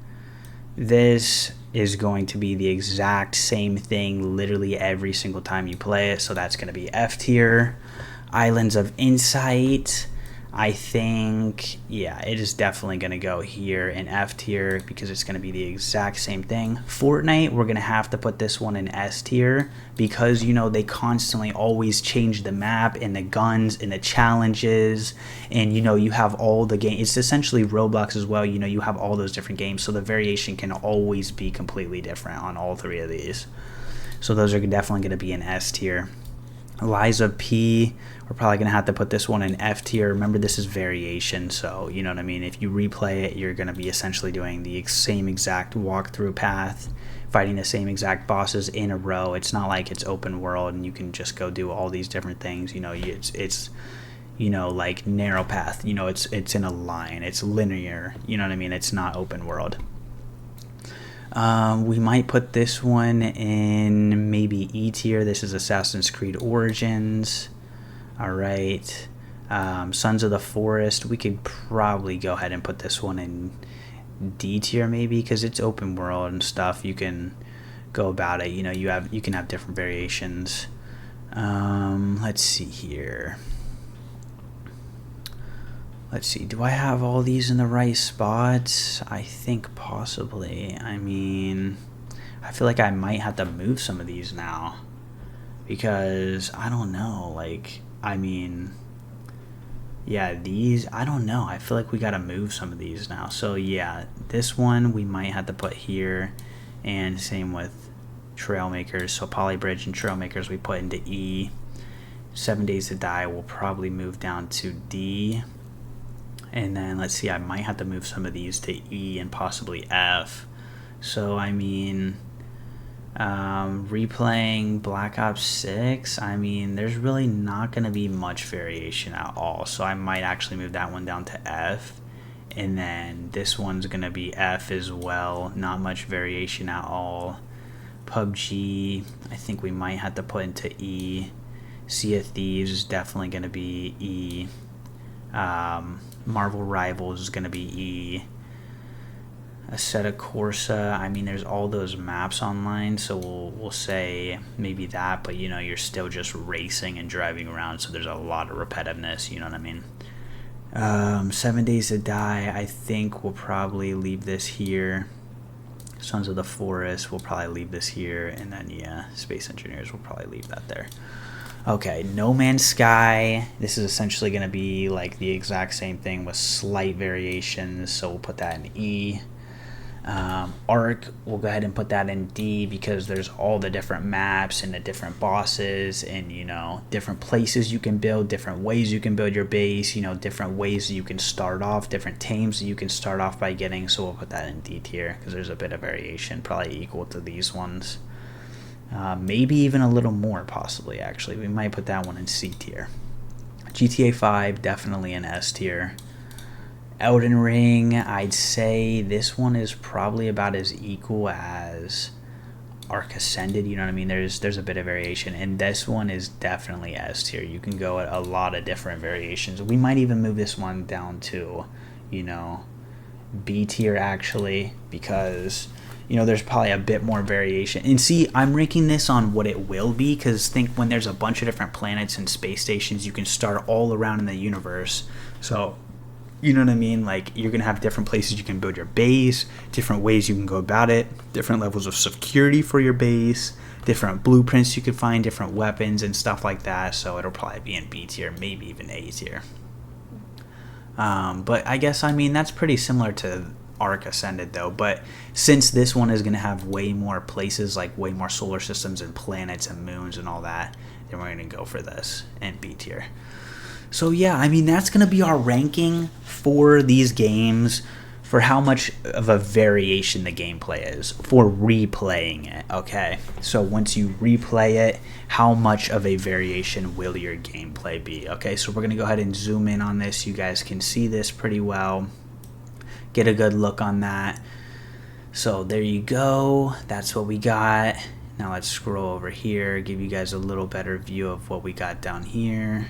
This is going to be the exact same thing literally every single time you play it, so that's going to be F tier. Islands of Insight, I think, yeah, it is definitely going to go here in F tier because it's going to be the exact same thing. Fortnite, we're going to have to put this one in S tier because, you know, they constantly always change the map and the guns and the challenges, and, you know, you have all the games. It's essentially Roblox as well. You know, you have all those different games, so the variation can always be completely different on all three of these. So those are definitely going to be in S tier. Lies of P, we're probably going to have to put this one in F tier. Remember, this is variation, so you know what I mean. If you replay it, you're going to be essentially doing the same exact walkthrough path, fighting the same exact bosses in a row. It's not like it's open world and you can just go do all these different things. You know, it's you know, like narrow path. You know, it's in a line. It's linear. You know what I mean? It's not open world. We might put this one in maybe E tier. This is Assassin's Creed Origins. Alright. Sons of the Forest. We could probably go ahead and put this one in D tier maybe because it's open world and stuff. You can go about it. You know, you can have different variations. Let's see here. Let's see, do I have all these in the right spots? I think possibly. I mean, I feel like I might have to move some of these now. Because, I don't know, like, I mean, yeah, these, I don't know. I feel like we gotta move some of these now. So, yeah, this one we might have to put here. And same with Trailmakers. So, Polybridge and Trailmakers we put into E. 7 Days to Die will probably move down to D. And then, let's see, I might have to move some of these to E and possibly F. So, I mean, replaying Black Ops 6, I mean, there's really not going to be much variation at all. So, I might actually move that one down to F. And then this one's going to be F as well. Not much variation at all. PUBG, I think we might have to put into E. Sea of Thieves is definitely going to be E. Marvel Rivals is going to be E. Assetto Corsa, I mean, there's all those maps online, so we'll say maybe that, but, you know, you're still just racing and driving around, so there's a lot of repetitiveness, you know what I mean? 7 Days to Die, I think we'll probably leave this here. Sons of the Forest, we'll probably leave this here, and then, yeah, Space Engineers, we'll probably leave that there. Okay, No Man's Sky, this is essentially going to be like the exact same thing with slight variations, so we'll put that in E. Ark, we'll go ahead and put that in D because there's all the different maps and the different bosses and, you know, different places you can build, different ways you can build your base, you know, different ways you can start off, different teams that you can start off by getting, so we'll put that in D tier because there's a bit of variation, probably equal to these ones. Maybe even a little more, possibly, actually. We might put that one in C tier. GTA 5, definitely in S tier. Elden Ring, I'd say this one is probably about as equal as Ark Ascended, you know what I mean? There's a bit of variation, and this one is definitely S tier. You can go at a lot of different variations. We might even move this one down to, you know, B tier, actually, because, you know, there's probably a bit more variation. And see, I'm ranking this on what it will be, because think when there's a bunch of different planets and space stations, you can start all around in the universe. So, you know what I mean? Like, you're going to have different places you can build your base, different ways you can go about it, different levels of security for your base, different blueprints you can find, different weapons and stuff like that. So it'll probably be in B tier, maybe even A tier. But I guess, I mean, that's pretty similar to Ark Ascended, though. But since this one is going to have way more places, like way more solar systems and planets and moons and all that, then we're going to go for this in B tier. So yeah, I mean, that's going to be our ranking for these games, for how much of a variation the gameplay is, for replaying it, okay? So once you replay it, how much of a variation will your gameplay be, okay? So we're going to go ahead and zoom in on this. You guys can see this pretty well. Get a good look on that. So there you go. That's what we got. Now let's scroll over here, give you guys a little better view of what we got down here.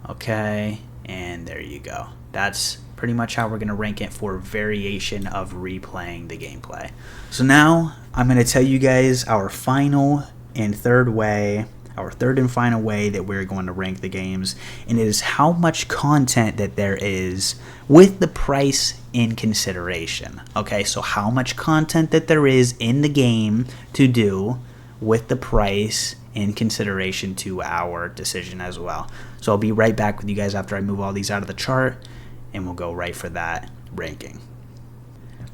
Okay, and there you go. That's pretty much how we're going to rank it for variation of replaying the gameplay. So now I'm going to tell you guys our final and third way, our third and final way that we're going to rank the games, and it is how much content that there is with the price in consideration. Okay, so how much content that there is in the game to do with the price in consideration to our decision as well. So I'll be right back with you guys after I move all these out of the chart, and we'll go right for that ranking.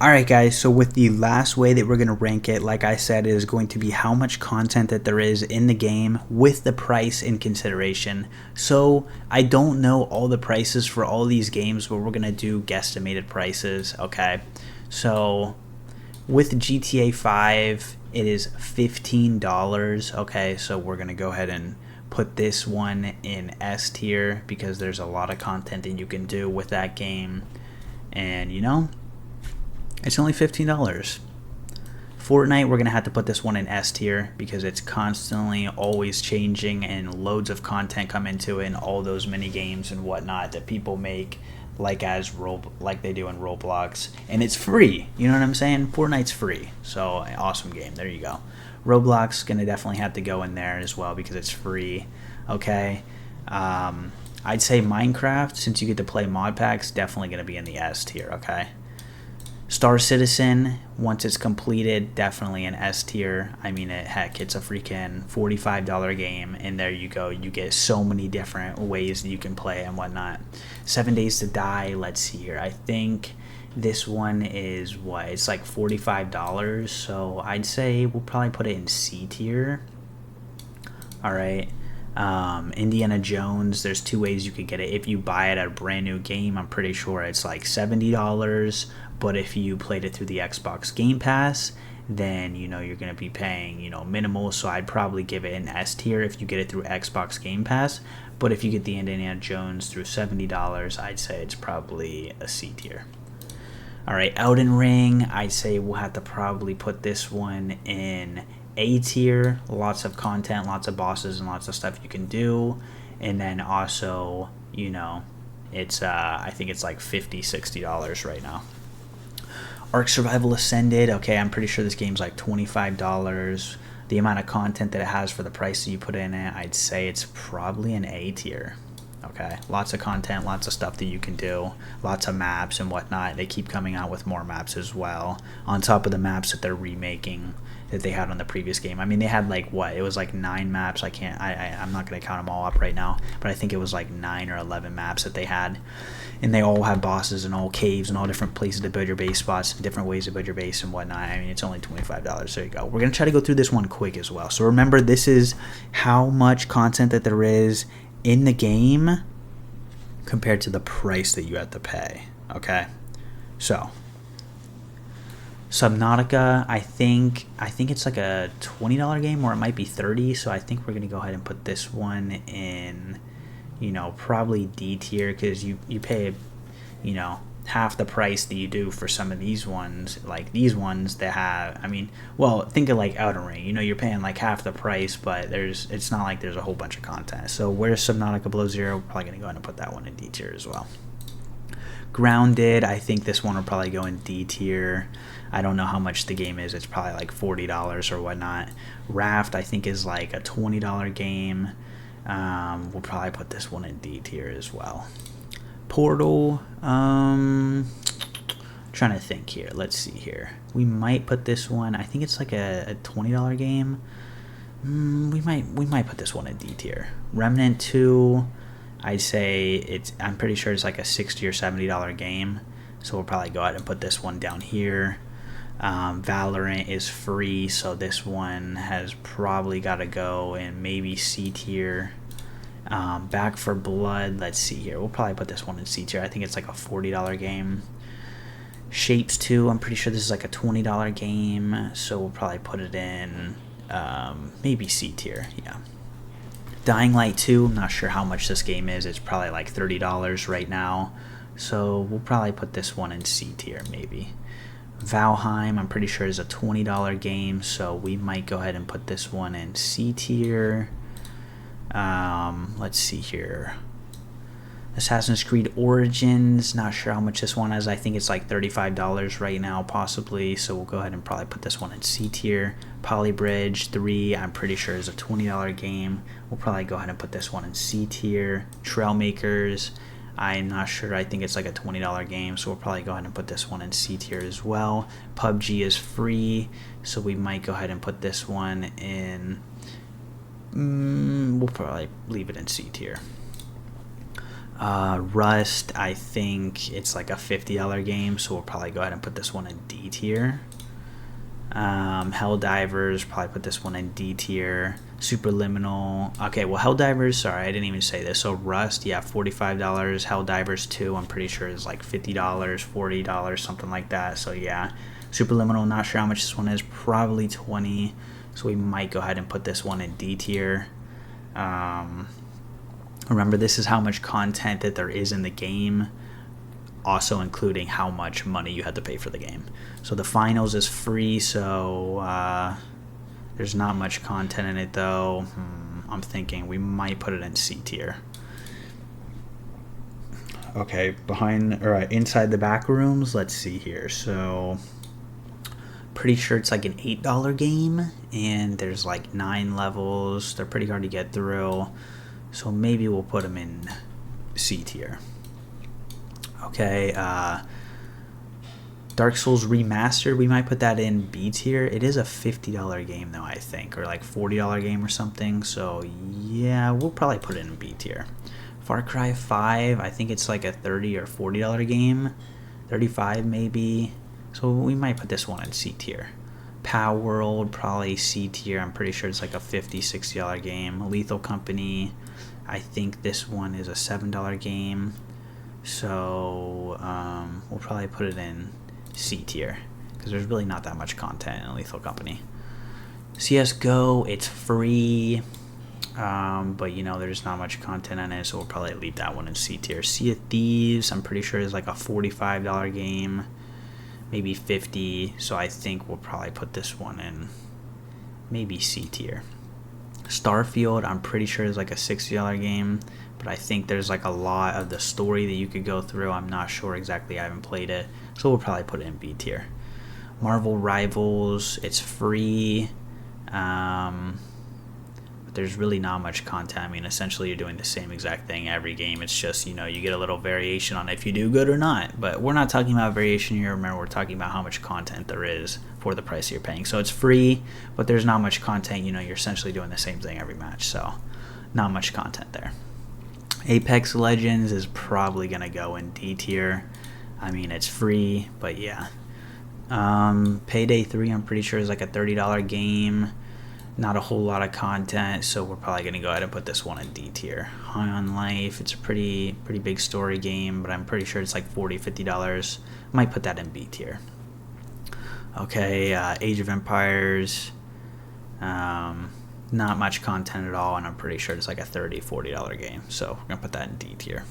Alright guys, so with the last way that we're going to rank it, like I said, is going to be how much content that there is in the game with the price in consideration. So I don't know all the prices for all these games, but we're going to do guesstimated prices, okay? So with GTA 5, it is $15, okay? So we're going to go ahead and put this one in S tier because there's a lot of content that you can do with that game. And, you know, it's only $15. Fortnite, we're going to have to put this one in S tier because it's constantly always changing and loads of content come into it and all those mini games and whatnot that people make like they do in Roblox. And it's free. You know what I'm saying? Fortnite's free. So, awesome game. There you go. Roblox going to definitely have to go in there as well because it's free. Okay. I'd say Minecraft, since you get to play mod packs, definitely going to be in the S tier, okay? Star Citizen, once it's completed, definitely an S tier. I mean, heck, it's a freaking $45 game, and there you go. You get so many different ways that you can play and whatnot. 7 Days to Die, let's see here. I think this one is, what, it's like $45, so I'd say we'll probably put it in C tier. Alright. Indiana Jones, there's two ways you could get it. If you buy it at a brand new game, I'm pretty sure it's like $70, but if you played it through the Xbox Game Pass, then, you know, you're going to be paying, you know, minimal, so I'd probably give it an S tier if you get it through Xbox Game Pass, but if you get the Indiana Jones through $70, I'd say it's probably a C tier. All right, Elden Ring, I'd say we'll have to probably put this one in A tier. Lots of content, lots of bosses, and lots of stuff you can do. And then also, it's I think it's like $50-$60 right now. Ark Survival Ascended, okay, I'm pretty sure this game's like $25. The amount of content that it has for the price that you put in it, I'd say it's probably an A tier. Okay, lots of content, lots of stuff that you can do, lots of maps and whatnot. They keep coming out with more maps as well, on top of the maps that they're remaking that they had on the previous game. I mean, they had like what? It was like 9 maps. I'm not gonna count them all up right now, but I think it was like 9 or 11 maps that they had, and they all have bosses and all caves and all different places to build your base spots, different ways to build your base and whatnot. I mean, it's only $25. There you go. We're gonna try to go through this one quick as well. So remember, this is how much content that there is in the game compared to the price that you have to pay. Okay, so Subnautica, I think it's like a $20 game, or it might be $30. So I think we're gonna go ahead and put this one in, probably D tier, because you pay, half the price that you do for some of these ones, like these ones that have, think of like Elden Ring, you're paying like half the price, but it's not like there's a whole bunch of content. So where's Subnautica Below Zero? We're probably going to go ahead and put that one in D tier as well. Grounded, I think this one will probably go in D tier. I don't know how much the game is. It's probably like $40 or whatnot. Raft, I think, is like a $20 game. We'll probably put this one in D tier as well. Portal, trying to think here. Let's see here. We might put this one, I think it's like a $20 game. We might put this one in D tier. Remnant 2, I'd say I'm pretty sure it's like a $60 or $70 game. So we'll probably go ahead and put this one down here. Valorant is free, so this one has probably got to go in maybe C tier. Back 4 Blood, let's see here. We'll probably put this one in C tier. I think it's like a $40 game. Shapes 2, I'm pretty sure this is like a $20 game, so we'll probably put it in maybe C tier, yeah. Dying Light 2, I'm not sure how much this game is. It's probably like $30 right now, so we'll probably put this one in C tier maybe. Valheim, I'm pretty sure is a $20 game, so we might go ahead and put this one in C tier. Let's see here. Assassin's Creed Origins, not sure how much this one is. I think it's like $35 right now, possibly, so we'll go ahead and probably put this one in C tier. Polybridge 3, I'm pretty sure is a $20 game. We'll probably go ahead and put this one in C tier. Trailmakers, I'm not sure. I think it's like a $20 game, so we'll probably go ahead and put this one in C tier as well. PUBG is free, so we might go ahead and put this one in... we'll probably leave it in C tier. Rust, I think it's like a $50 game, so we'll probably go ahead and put this one in D tier. Helldivers, probably put this one in D tier. Superliminal, okay, well, Helldivers, sorry, I didn't even say this. So Rust, yeah, $45. Helldivers 2, I'm pretty sure is like $50, $40, something like that. So yeah, Superliminal, not sure how much this one is, probably $20. So we might go ahead and put this one in D tier. Remember, this is how much content that there is in the game, also including how much money you had to pay for the game. So the finals is free, so there's not much content in it though. I'm thinking we might put it in C tier. Okay, inside the back rooms, let's see here. So pretty sure it's like an $8 game, and there's like 9 levels. They're pretty hard to get through, so maybe we'll put them in C tier. Okay, Dark Souls Remastered, we might put that in B tier. It is a $50 game though, I think, or like $40 game or something, so yeah, we'll probably put it in B tier. Far Cry 5, I think it's like a $30 or $40 game, 35 maybe, so we might put this one in C tier. Power World, probably C tier. I'm pretty sure it's like a $50, $60 game. Lethal Company, I think this one is a $7 game, so we'll probably put it in C tier, because there's really not that much content in Lethal Company. CSGO, it's free, but there's not much content in it, so we'll probably leave that one in C tier. Sea of Thieves, I'm pretty sure is like a $45 game. maybe 50. So I think we'll probably put this one in maybe C tier. Starfield, I'm pretty sure is like a $60 game, but I think there's like a lot of the story that you could go through. I'm not sure exactly. I haven't played it, so we'll probably put it in B tier. Marvel Rivals, it's free. But there's really not much content. I mean, essentially you're doing the same exact thing every game. It's just, you get a little variation on if you do good or not. But we're not talking about variation here. Remember, we're talking about how much content there is for the price you're paying. So it's free, but there's not much content. You're essentially doing the same thing every match. So not much content there. Apex Legends is probably going to go in D tier. I mean, it's free, but yeah. Payday 3, I'm pretty sure, is like a $30 game. Not a whole lot of content, so we're probably going to go ahead and put this one in D tier. High on Life, it's a pretty big story game, but I'm pretty sure it's like $40, $50. Might put that in B tier. Okay, Age of Empires, not much content at all, and I'm pretty sure it's like a $30, $40 game, so we're going to put that in D tier.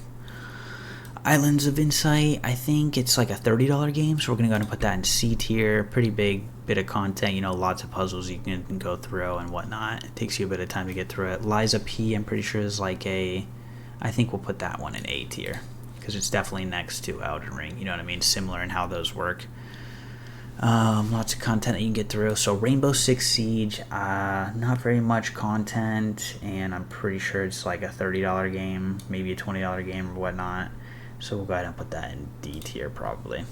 Islands of Insight, I think it's like a $30 game, so we're going to go ahead and put that in C tier. Pretty big bit of content, lots of puzzles you can go through and whatnot. It takes you a bit of time to get through it. Liza P, I'm pretty sure is like I think we'll put that one in A tier, because it's definitely next to Elden Ring, you know what I mean? Similar in how those work. Lots of content that you can get through. So Rainbow Six Siege, not very much content, and I'm pretty sure it's like a $30 game, maybe a $20 game or whatnot. So we'll go ahead and put that in D tier probably.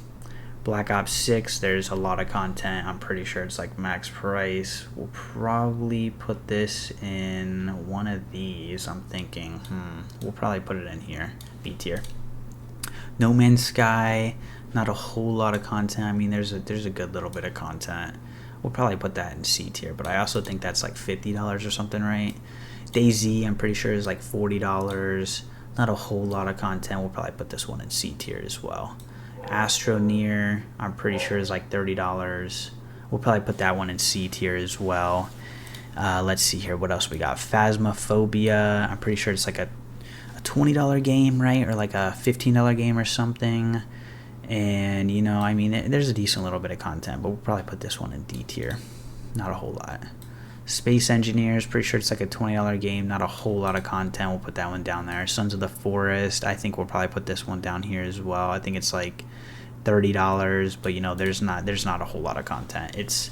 Black Ops 6, there's a lot of content. I'm pretty sure it's like max price. We'll probably put this in one of these. I'm thinking, we'll probably put it in here, B tier. No Man's Sky, not a whole lot of content. I mean, there's a good little bit of content. We'll probably put that in C tier, but I also think that's like $50 or something, right? DayZ, I'm pretty sure is like $40. Not a whole lot of content. We'll probably put this one in C tier as well. Astroneer, I'm pretty sure is like $30. We'll probably put that one in C tier as well. Let's see here. What else we got? Phasmophobia, I'm pretty sure it's like a $20 game, right? Or like a $15 game or something. And, I mean, there's a decent little bit of content, but we'll probably put this one in D tier. Not a whole lot. Space Engineers, pretty sure it's like a $20 game, not a whole lot of content. We'll put that one down there. Sons of the Forest, I think we'll probably put this one down here as well. I think it's like $30, but there's not a whole lot of content.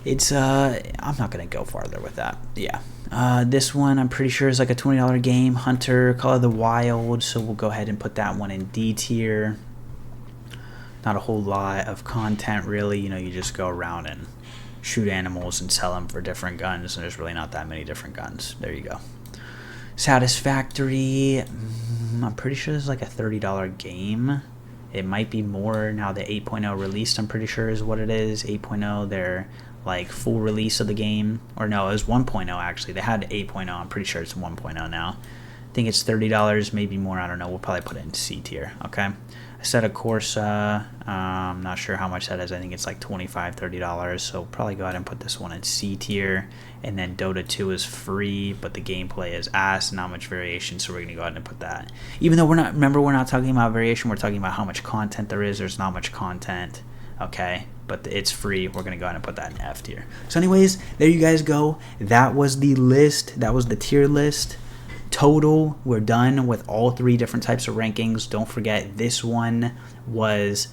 I'm not gonna go farther with that. Yeah. This one I'm pretty sure is like a $20 game, Hunter Call of the Wild, so we'll go ahead and put that one in D tier. Not a whole lot of content really. You just go around and shoot animals and sell them for different guns, and there's really not that many different guns. There you go. Satisfactory, I'm pretty sure it's like a $30 game. It might be more now that 8.0 released, I'm pretty sure is what it is. 8.0, their like full release of the game, or no, it was 1.0 actually. They had 8.0, I'm pretty sure it's 1.0 now. I think it's $30, maybe more, I don't know. We'll probably put it in C tier, okay? Assetto Corsa, I'm not sure how much that is. I think it's like $25, $30, so probably go ahead and put this one in C tier. And then Dota 2 is free, but the gameplay is ass, not much variation, so we're going to go ahead and put that. Even though we're not talking about variation, we're talking about how much content there is. There's not much content, okay? But it's free. We're going to go ahead and put that in F tier. So anyways, there you guys go. That was the list. That was the tier list. Total, we're done with all three different types of rankings. Don't forget, this one was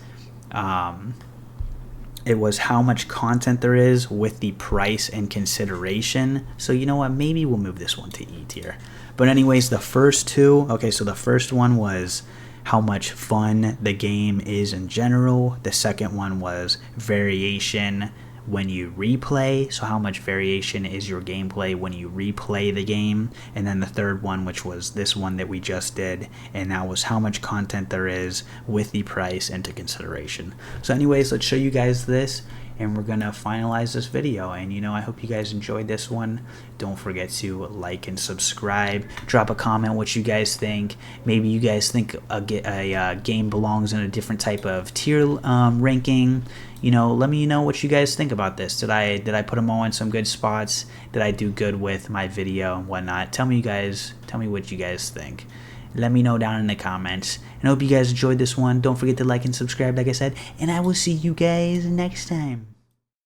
it was how much content there is with the price and consideration. So you know what, maybe we'll move this one to E tier. But anyways, the first two, okay, so the first one was how much fun the game is in general. The second one was variation when you replay, so how much variation is your gameplay when you replay the game. And then the third one, which was this one that we just did, and that was how much content there is with the price into consideration. So anyways, let's show you guys this, and we're gonna finalize this video. And I hope you guys enjoyed this one. Don't forget to like and subscribe. Drop a comment what you guys think. Maybe you guys think a game belongs in a different type of tier ranking. you know, let me know what you guys think about this. Did I put them all in some good spots? Did I do good with my video and whatnot? Tell me what you guys think. Let me know down in the comments. And I hope you guys enjoyed this one. Don't forget to like and subscribe, like I said, and I will see you guys next time.